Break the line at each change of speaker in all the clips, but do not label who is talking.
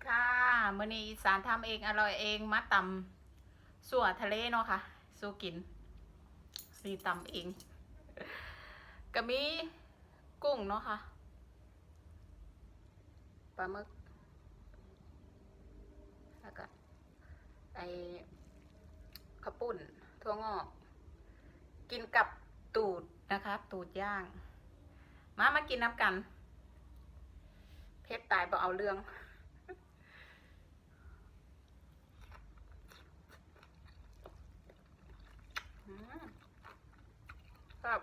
ค่ะมื้อนี้อีสานทำเองอร่อยเองมาตำสั่วทะเลเนาะค่ะสู้กินสีตำเองก็มีกุ้งเนาะค่ะปลาหมึกแล้วก็ไอข้าวปุ้นถั่วงอกกินกับตูดนะคะตูดย่างมากินน้ำกันเผ็ดตายบ่เอาเรื่องครับ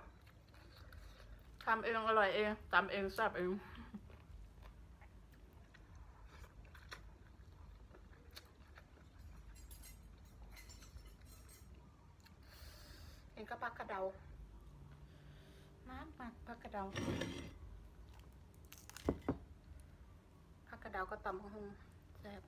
ทำเองอร่อยเองตำเองแซ่บเองเองก็ผักกระเดามากผักกระเดาผักกระเดาก็ตำหงแซ่บ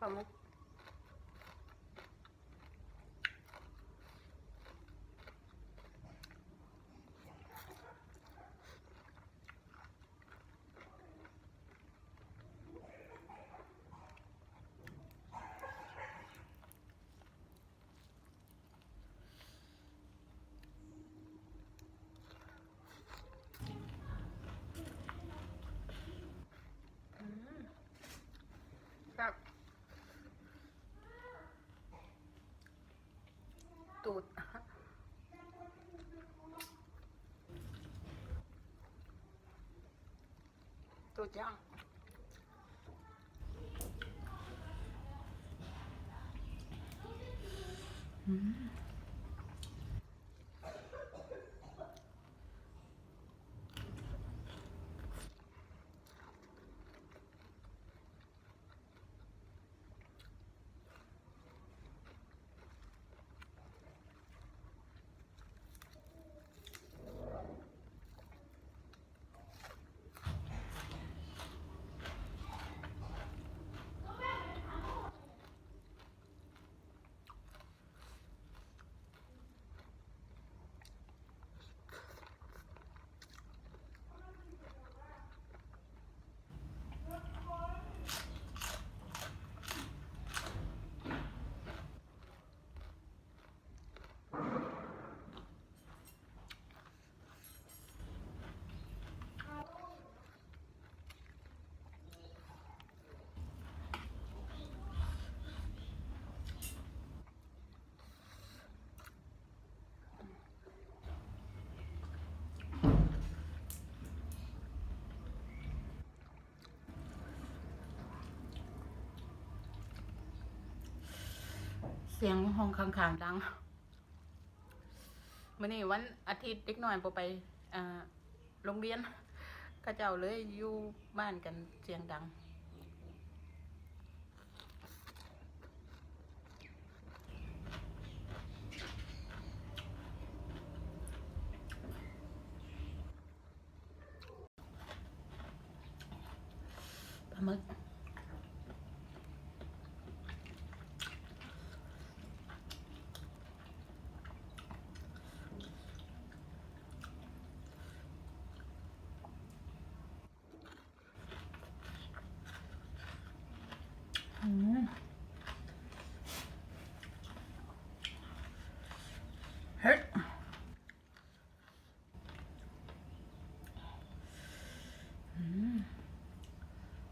ปลาหมึกครับตูดตูดย่างเสียงห้องข้างๆดังมื้อนี้วันอาทิตย์เด็กน้อยบ่ไปโรงเรียนก็เจ้าเลยอยู่บ้านกันเสียงดังปลาหมึกเฮ้ย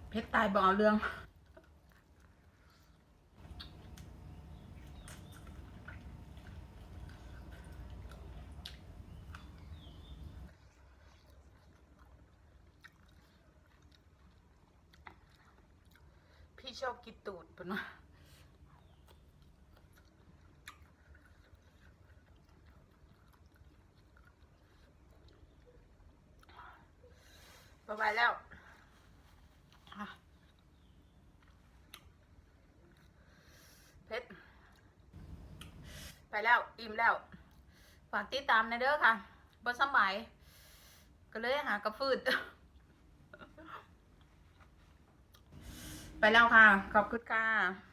เพชรตายบ่เอาเรื่อง พี่ชอบกินตูดปะเนาะไปแล้วเพชรไปแล้วอิ่มแล้วฝากติดตามนะเด้อค่ะบ่สมัยก็เลยหากระฟืด ไปแล้วค่ะขอบคุณค่ะ